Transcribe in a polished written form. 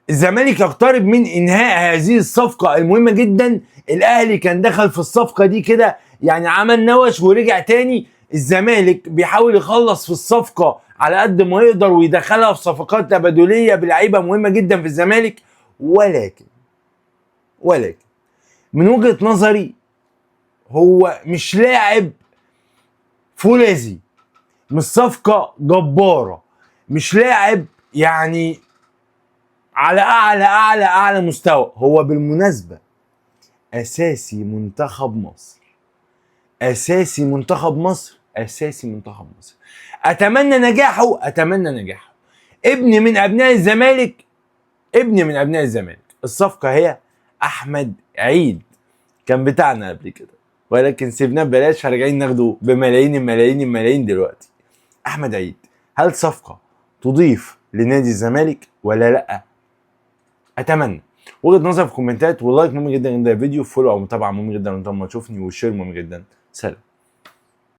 الزمالك يقترب من انهاء هذه الصفقه المهمه جدا. الاهلي كان دخل في الصفقه دي كده يعني عمل نوش ورجع تاني. الزمالك بيحاول يخلص في الصفقه على قد ما يقدر ويدخلها في صفقات تبادليه بلعيبه مهمه جدا في الزمالك. ولكن من وجهه نظري هو مش لاعب فولاذي، مش صفقه جباره، مش لاعب يعني على اعلى مستوى. هو بالمناسبه اساسي منتخب مصر، اساسي منتخب مصر. اتمنى نجاحه. ابن من ابناء الزمالك. الصفقه هي احمد عيد، كان بتاعنا قبل كده ولكن سيبناه ببلاش فراجعين ناخده بملايين الملايين دلوقتي. احمد عيد، هل صفقه تضيف لنادي الزمالك ولا لا؟ اتمنى. وجهة نظر في الكومنتات، واللايك مهم جدا عند الفيديو، فولو او متابعه مهم جدا لما تشوفني، والشير مهم جدا. سلام.